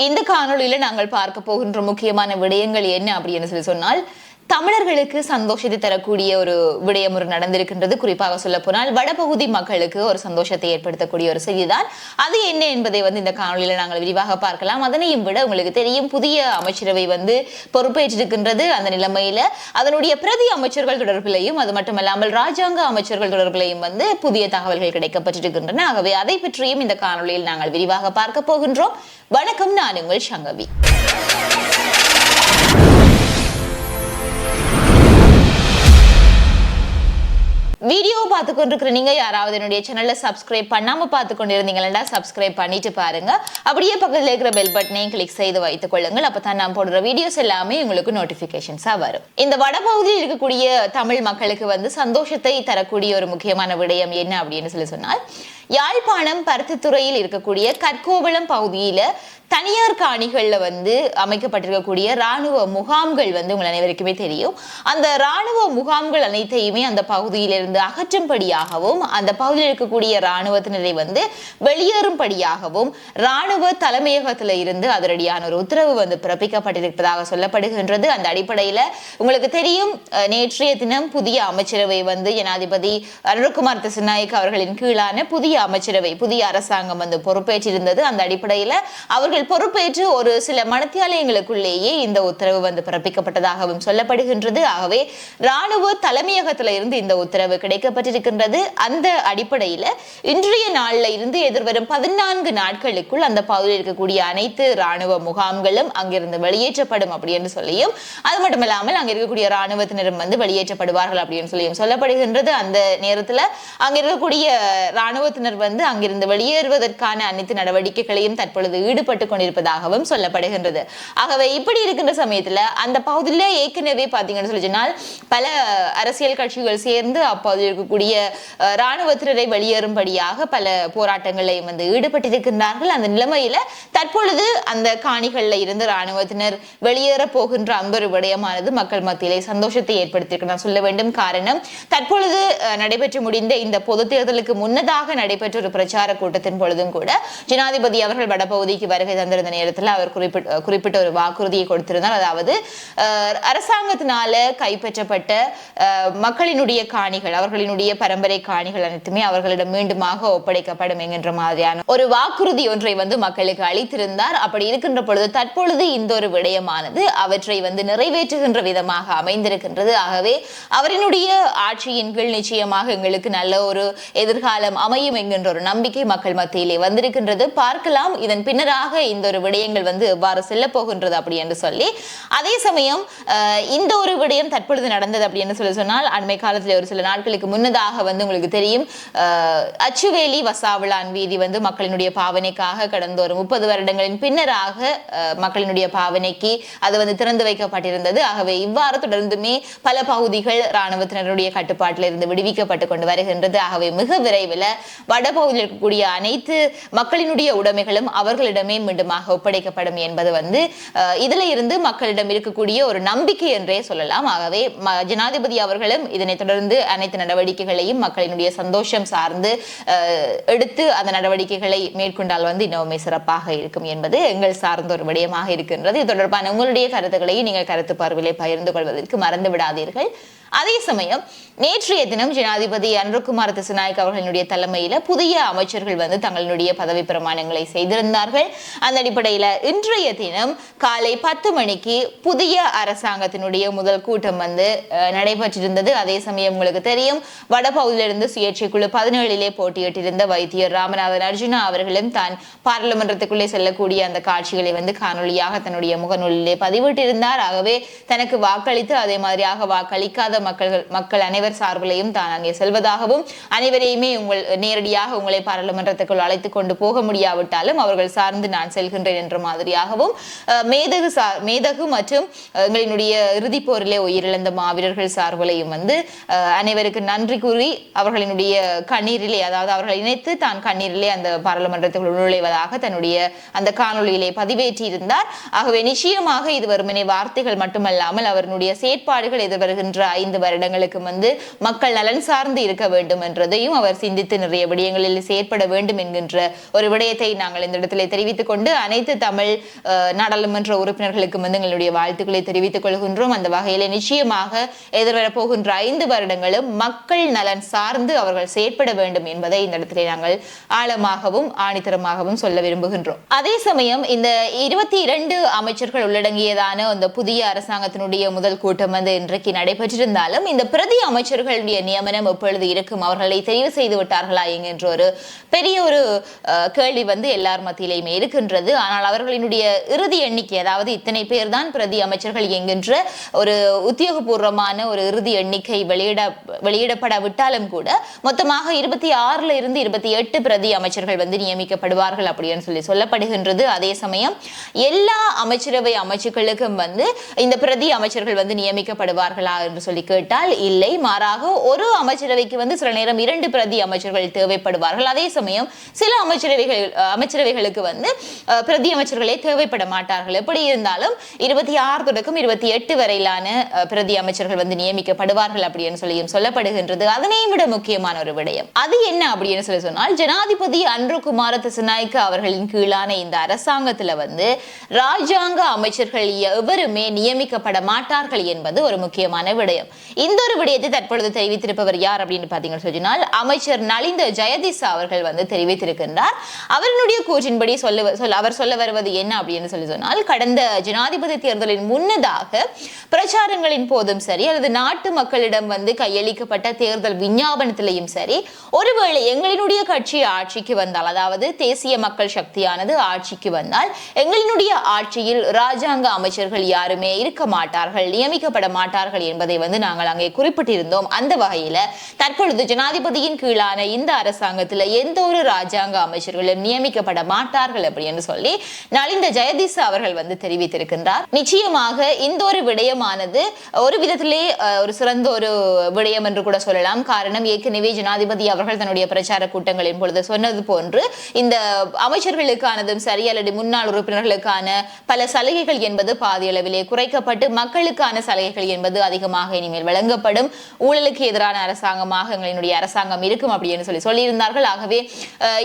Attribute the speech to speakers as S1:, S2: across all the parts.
S1: இந்த காணொளியில நாங்கள் பார்க்க போகின்ற முக்கியமான விடயங்கள் என்ன அப்படின்னு சொன்னால், தமிழர்களுக்கு சந்தோஷத்தை தரக்கூடிய ஒரு விடயம் ஒரு நடந்திருக்கின்றது. குறிப்பாக சொல்ல போனால் வடபகுதி மக்களுக்கு ஒரு சந்தோஷத்தை ஏற்படுத்தக்கூடிய ஒரு செய்திதான். அது என்ன என்பதை இந்த காணொலியில நாங்கள் விரிவாக பார்க்கலாம். அதனையும் விட உங்களுக்கு தெரியும், புதிய அமைச்சரவை பொறுப்பேற்றிருக்கின்றது. அந்த நிலைமையில அதனுடைய பிரதி அமைச்சர்கள் தொடர்பிலையும் அது மட்டுமல்லாமல் ராஜாங்க அமைச்சர்கள் தொடர்பிலையும் புதிய தகவல்கள் கிடைக்கப்பட்டிருக்கின்றன. ஆகவே அதை பற்றியும் இந்த காணொலியில் நாங்கள் விரிவாக பார்க்க போகின்றோம். வணக்கம், நான் உங்கள் சங்கவி. வீடியோ பார்த்து கொண்டிருக்கிற நீங்க யாராவது என்னுடைய சேனல்ல சப்ஸ்கிரைப் பண்ணாம பார்த்து கொண்டிருந்தீங்களா, சப்ஸ்கிரைப் பண்ணிட்டு பாருங்க. அப்படியே பக்கத்தில் இருக்கிற பெல் பட்டனையும் கிளிக் செய்து வைத்துக் கொள்ளுங்கள். அப்பதான் நான் போடுற வீடியோஸ் எல்லாமே உங்களுக்கு நோட்டிபிகேஷன்ஸா வரும். இந்த வடபகுதியில் இருக்கக்கூடிய தமிழ் மக்களுக்கு சந்தோஷத்தை தரக்கூடிய ஒரு முக்கியமான விடயம் என்ன அப்படின்னு சொன்னால், யாழ்ப்பாணம் பருத்தித்துறையில் இருக்கக்கூடிய கற்கோவளம் பகுதியில தனியார் காணிகள்ல அமைக்கப்பட்டிருக்கக்கூடிய ராணுவ முகாம்கள் உங்கள் அனைவருக்குமே தெரியும். அந்த ராணுவ முகாம்கள் அனைத்தையுமே அந்த பகுதியிலிருந்து அகற்றும்படியாகவும் அந்த பகுதியில் இருக்கக்கூடிய ராணுவத்தினரை வெளியேறும்படியாகவும் ராணுவ தலைமையகத்தில் இருந்து அதிரடியான ஒரு உத்தரவு பிறப்பிக்கப்பட்டிருப்பதாக சொல்லப்படுகின்றது. அந்த அடிப்படையில உங்களுக்கு தெரியும், நேற்றைய தினம் புதிய அமைச்சரவை ஜனாதிபதி அனுரகுமார் திசாநாயக்க அவர்களின் கீழான புதிய அமைச்சரவை, புதிய அரசாங்கம் பொறுப்பேற்றிருந்தது. அந்த அடிப்படையில அவர்கள் பொறுப்பேற்று ஒரு சில மணித்தியாலயங்களுக்குள்ளேயே இந்த உத்தரவு பிறப்பிக்கப்பட்டதாகவும் சொல்லப்படுகின்றது. ஆகவே ராணுவ தலைமையகத்தில இருந்து இந்த உத்தரவு கிடைக்கப்பட்டிருக்கின்றது. அந்த அடிப்படையில இன்றைய நாள்ல இருந்து எதிர்வரும் 14 நாட்களுக்குள் அந்த பகுதியில் இருக்கக்கூடிய அனைத்து ராணுவ முகாம்களும் அங்கிருந்து வெளியேற்றப்படும் அப்படின்னு சொல்லியும், அது மட்டுமில்லாமல் அங்க இருக்கக்கூடிய ராணுவத்தினரும் வெளியேற்றப்படுவார்கள் அப்படின்னு சொல்லியும் சொல்லப்படுகின்றது. அந்த நேரத்துல அங்க இருக்கக்கூடிய ராணுவத்தினர் அங்கிருந்து வெளியேறுவதற்கான அனைத்து நடவடிக்கைகளையும் தற்பொழுது ஈடுபட்டு கொண்டிருப்பதாகவும் சொல்லப்படுகின்றது. ஆகவே இப்படி இருக்கின்ற சமயத்துல அந்த பகுதியில ஏற்கனவே பாத்தீங்கன்னு சொன்னால் பல அரசியல் கட்சிகள் சேர்ந்து அப்போது இருக்கக்கூடிய ராணுவத்தினரை வெளியேறும்படியாக பல போராட்டங்களையும் ஈடுபட்டிருக்கின்றார்கள். அந்த நிலைமையில தற்பொழுது அந்த காணிகள்ல இருந்து ராணுவத்தினர் வெளியேற போகின்ற அந்த ஒரு விடயமானது மக்கள் மத்தியிலே சந்தோஷத்தை ஏற்படுத்தியிருக்கு நான் சொல்ல வேண்டும். காரணம், தற்பொழுது நடைபெற்று முடிந்த இந்த பொது தேர்தலுக்கு முன்னதாக நடைபெற்ற ஒரு பிரச்சார கூட்டத்தின் பொழுதும் கூட ஜனாதிபதி அவர்கள் வடபகுதிக்கு வருகை தந்திருந்த நேரத்தில் அவர் குறிப்பிட்ட ஒரு வாக்குறுதியை கொடுத்திருந்தார். அதாவது அரசாங்கத்தினால கைப்பற்றப்பட்ட மக்களினுடைய காணிகள், அவர்களினுடைய பரம்பரை காணிகள் அனைத்துமே அவர்களிடம் மீண்டுமாக ஒப்படைக்கப்படும் என்கின்ற மாதிரியான ஒரு வாக்குறுதி ஒன்றை மக்களுக்கு அளித்திருந்தார். அப்படி இருக்கின்ற பொழுது தற்பொழுது இந்த ஒரு விடயமானது அவற்றை நிறைவேற்றுகின்ற விதமாக அமைந்திருக்கின்றது. ஆகவே அவரினுடைய ஆட்சியின் கீழ் நிச்சயமாக எங்களுக்கு நல்ல ஒரு எதிர்காலம் அமையும் என்கின்ற ஒரு நம்பிக்கை மக்கள் மத்தியிலே வந்திருக்கின்றது. பார்க்கலாம் இதன் பின்னராக இந்த ஒரு விடயங்கள் எவ்வாறு செல்ல போகின்றது அப்படி என்று சொல்லி. அதே சமயம் இந்த ஒரு விடயம் தற்பொழுது நடந்தது அப்படின்னு சொன்னால், அண்மை காலத்தில் ஒரு சில நாட்களுக்கு முன்னதாக உங்களுக்கு தெரியும், அச்சுவேலி வசாவிளான் வீதி மக்களினுடைய பாவனைக்காக கடந்த ஒரு 30 வருடங்களின் பின்னராக மக்களினுடைய பாவனைக்கு அது திறந்து வைக்கப்பட்டிருந்தது. ஆகவே இவ்வாறு தொடர்ந்துமே பல பகுதிகள் இராணுவத்தினருடைய கட்டுப்பாட்டில் இருந்து விடுவிக்கப்பட்டு கொண்டு வருகின்றது. ஆகவே மிக விரைவில் வடபகுதியில் இருக்கக்கூடிய அனைத்து மக்களினுடைய உடைமைகளும் அவர்களிடமே மீண்டுமாக ஒப்படைக்கப்படும் என்பது இதுல இருந்து மக்களிடம் இருக்கக்கூடிய ஒரு நம்பிக்கை என்றே சொல்லலாம். ஆகவே ஜனாதிபதி அவர்களும் இதனை தொடர்ந்து அனைத்து நடவடிக்கைகளையும் மக்களினுடைய சந்தோஷம் சார்ந்து எடுத்து அந்த நடவடிக்கைகளை மேற்கொண்டால் இன்னுமே சிறப்பாக இருக்கும் என்பது எங்கள் சார்ந்த ஒரு விடயமாக இருக்கின்றது. இது தொடர்பான உங்களுடைய கருத்துக்களை நீங்கள் கருத்து பார்வையை பகிர்ந்து கொள்வதற்கு மறந்து விடாதீர்கள். அதே சமயம் நேற்றைய தினம் ஜனாதிபதி அனுரகுமார் திசாநாயக்க அவர்களுடைய தலைமையில புதிய அமைச்சர்கள் தங்களுடைய பதவி பிரமாணங்களை செய்திருந்தார்கள். அந்த அடிப்படையில இன்றைய தினம் காலை 10 மணிக்கு புதிய அரசாங்கத்தினுடைய முதல் கூட்டம் நடைபெற்றிருந்தது. அதே சமயம் உங்களுக்கு தெரியும், வடபகுதியிலிருந்து சுயேட்சை குழு 17 போட்டியிட்டிருந்த வைத்தியர் ராமநாதன் அர்ஜுனா அவர்களும் தான் பாராளுமன்றத்துக்குள்ளே செல்லக்கூடிய அந்த காட்சிகளை காணொலியாக தன்னுடைய முகநூலிலே பதிவிட்டிருந்தார். ஆகவே தனக்கு வாக்களித்து அதே மாதிரியாக வாக்களிக்காத மக்கள் அனைவர் சார்பிலையும் தான் அங்கே செல்வதாகவும், அனைவரையுமே நேரடியாக உங்களை பாராளுமன்றத்துக்குள் அழைத்துக் கொண்டு போக முடியாவிட்டாலும் அவர்கள் சார்ந்து நான் செல்கின்றேன் என்ற மாதிரியாகவும், மேதகு மற்றும் எங்களினுடைய இறுதிப் போரிலே உயிரிழந்த மாவீரர்கள் சார்பிலையும் அனைவருக்கு நன்றி கூறி அவர்களினுடைய கண்ணீரிலே, அதாவது அவர்களை இணைத்து தான் கண்ணீரிலே அந்த பாராளுமன்றத்துக்குள் நுழைவதாக தன்னுடைய அந்த காணொலியிலே பதிவேற்றியிருந்தார். ஆகவே நிச்சயமாக இது வெறுமனே வார்த்தைகள் மட்டுமல்லாமல் அவருடைய செயற்பாடுகள் எதிர்வருகின்ற 5 5 வருடங்களுக்கு மக்கள் நலன் சார்ந்து இருக்க வேண்டும் என்றதையும் அவர் சிந்தித்து நிறைய விடயங்களில் செயற்பட வேண்டும் என்கின்ற ஒரு விடயத்தை நாங்கள் இந்த இடத்திலே தெரிவித்துக் கொண்டு அனைத்து தமிழ் நாடாளுமன்ற உறுப்பினர்களுக்கு எங்களுடைய வாழ்த்துக்களை தெரிவித்துக் கொள்கின்றோம். அந்த வகையில நிச்சயமாக எதிர்வரப்போகின்ற 5 வருடங்களும் மக்கள் நலன் சார்ந்து அவர்கள் செயற்பட வேண்டும் என்பதை இந்த இடத்திலே நாங்கள் ஆழமாகவும் ஆணித்தரமாகவும் சொல்ல விரும்புகின்றோம். அதே சமயம் இந்த 22 அமைச்சர்கள் உள்ளடங்கியதான அந்த புதிய அரசாங்கத்தினுடைய முதல் கூட்டம் இன்றைக்கு நடைபெற்றிருந்தாலும் இந்த பிரதி அமைச்சர்களுடைய நியமனம் எப்பொழுது இருக்கும், அவர்களை தெரிவு செய்து விட்டார்களா என்கின்ற ஒரு பெரிய ஒரு கேள்வி எல்லார் மத்தியிலையுமே இருக்கின்றது. ஆனால் அவர்களினுடைய இறுதி எண்ணிக்கை, அதாவது இத்தனை பேர் தான் பிரதி அமைச்சர்கள் என்கின்ற ஒரு உத்தியோகபூர்வமான ஒரு இறுதி எண்ணிக்கை வெளியிடப்படாவிட்டாலும் கூட மொத்தமாக 26 இருந்து 28 பிரதி அமைச்சர்கள் நியமிக்கப்படுவார்கள் அப்படின்னு சொல்லப்படுகின்றது. அதே சமயம் எல்லா அமைச்சரவை அமைச்சுக்களுக்கும் இந்த பிரதி அமைச்சர்கள் நியமிக்கப்படுவார்களா என்று சொல்லி கேட்டால் இல்லை. மாறாக ஒரு அமைச்சரவைக்கு சில நேரம் 2 பிரதி அமைச்சர்கள் தேவைப்படுவார்கள். அதே சமயம் சில அமைச்சரவைகளுக்கு பிரதி அமைச்சர்களே தேவைப்பட மாட்டார்கள். எப்படி இருந்தாலும் 26 தொடக்கம் 28 வரையிலான பிரதி அமைச்சர்கள் நியமிக்கப்படுவார்கள் அப்படின்னு சொல்லப்படுகின்றது. அதனையும் விட முக்கியமான ஒரு விடயம் அது என்ன அப்படின்னு சொன்னால், ஜனாதிபதி அன்ரு குமார திசாநாயக்க அவர்களின் கீழான இந்த அரசாங்கத்துல ராஜாங்க அமைச்சர்கள் எவருமே நியமிக்கப்பட மாட்டார்கள் என்பது ஒரு முக்கியமான விடயம். இந்த ஒரு விடயத்தை தற்பொழுது தெரிவித்திருப்பவர் யார் அப்படின்னு பாத்தீங்கன்னு சொன்னால், அமைச்சர் நலிந்த ஜெயதிச அவர்கள் தெரிவித்திருக்கின்றார். அவர்களுடைய கூற்றின்படி அவர் சொல்ல வருவது என்ன அப்படின்னு சொன்னால், கடந்த ஜனாதிபதி தேர்தலின் முன்னதாக பிரச்சாரங்களின் போதும் சரி அல்லது நாட்டு மக்களிடம் கையளிக்கப்பட்ட தேர்தல் விஞ்ஞாபனத்திலையும் சரி, ஒருவேளை எங்களினுடைய கட்சி ஆட்சிக்கு வந்தால், அதாவது தேசிய மக்கள் சக்தியானது ஆட்சிக்கு வந்தால் எங்களினுடைய ஆட்சியில் ராஜாங்க அமைச்சர்கள் யாருமே இருக்க மாட்டார்கள், நியமிக்கப்பட மாட்டார்கள் என்பதை நாங்கள் அங்கே குறிப்பிட்டிருந்தோம். அந்த வகையில தற்பொழுது ஜனாதிபதியின் கீழான இந்த அரசாங்கத்தில் எந்த ஒரு ராஜாங்க அமைச்சர்களும் நியமிக்கப்பட மாட்டார்கள் அப்படின்னு சொல்லி நலிந்த ஜெயதிச அவர்கள் தெரிவித்திருக்கின்றார். நிச்சயமாக இந்த ஒரு விடயமானது ஒரு விதத்திலே ஒரு சிறந்த ஒரு விடயம் என்று கூட சொல்லலாம். காரணம், ஏற்கனவே ஜனாதிபதி அவர்கள் தன்னுடைய பிரச்சார கூட்டங்களின் பொழுது சொன்னது போன்று இந்த அமைச்சர்களுக்கானதும் சரி அல்லது முன்னாள் உறுப்பினர்களுக்கான பல சலுகைகள் என்பது பாதி அளவிலே குறைக்கப்பட்டு மக்களுக்கான சலுகைகள் என்பது அதிகமாக இனிமேல் வழங்கப்படும், ஊழலுக்கு எதிரான அரசாங்கமாக எங்களுடைய அரசாங்கம் இருக்கும் அப்படின்னு சொல்லியிருந்தார்கள். ஆகவே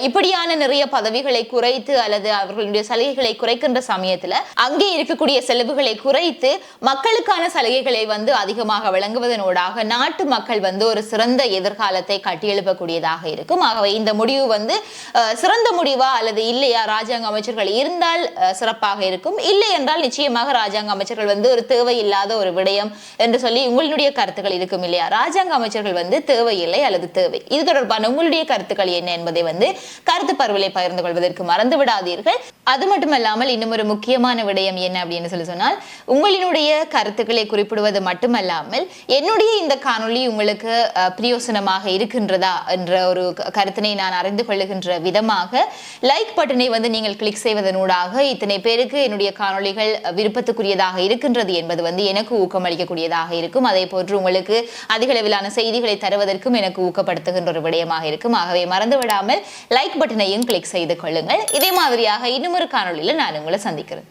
S1: இப்படியான நிறைய பதவிகளை குறைத்து அல்லது அவர்களுடைய சலுகைகளை குறைக்கின்ற சமயத்துல அங்கே இருக்கக்கூடிய செலவுகளை குறைத்து மக்களுக்கான சலுகைகளை அதிகமாக வழங்குவதனூடாக நாட்டு மக்கள் ஒரு சிறந்த எதிர்காலத்தை கட்டியெழுப்பக்கூடியதாக இருக்கும். ஆகவே இந்த முடிவு சிறந்த முடிவா அல்லது இல்லையா, ராஜாங்க அமைச்சர்கள் இருந்தால் சிறப்பாக இருக்கும், இல்லை என்றால் நிச்சயமாக ராஜாங்க அமைச்சர்கள் ஒரு தேவையில்லாத ஒரு விடயம் என்று சொல்லி உங்களுடைய கருத்துக்கள் இருக்கும் இல்லையா? ராஜாங்க அமைச்சர்கள் தேவையில்லை அல்லது தேவை, இது தொடர்பான உங்களுடைய கருத்துக்கள் என்ன என்பதை கருத்து பரவலை பகிர்ந்து கொள்வதற்கு மறந்து விடாதீர்கள். அது மட்டுமல்லாமல் இன்னும் ஒரு முக்கியமான விடயம் என்ன அப்படின்னு சொன்னால், உங்களினுடைய கருத்துக்களை குறிப்பிடுவது மட்டுமல்லாமல் என்னுடைய இந்த காணொளி உங்களுக்கு பிரயோசனமாக இருக்கின்றதா என்ற ஒரு கருத்தினை நான் அறிந்து கொள்ளுகின்ற விதமாக லைக் பட்டனை நீங்கள் கிளிக் செய்வதனூடாக இத்தனை பேருக்கு என்னுடைய காணொளிகள் விருப்பத்துக்குரியதாக இருக்கின்றது என்பது எனக்கு ஊக்கமளிக்கக்கூடியதாக இருக்கும். அதே போன்று உங்களுக்கு அதிக அளவிலான செய்திகளை தருவதற்கும் எனக்கு ஊக்கப்படுத்துகின்ற ஒரு விடயமாக இருக்கும். ஆகவே மறந்து விடாமல் லைக் பட்டனையும் கிளிக் செய்து கொள்ளுங்கள். இதே மாதிரியாக இன்னும் ஒரு காணொளியில் நான் உங்களை சந்திக்கிறேன்.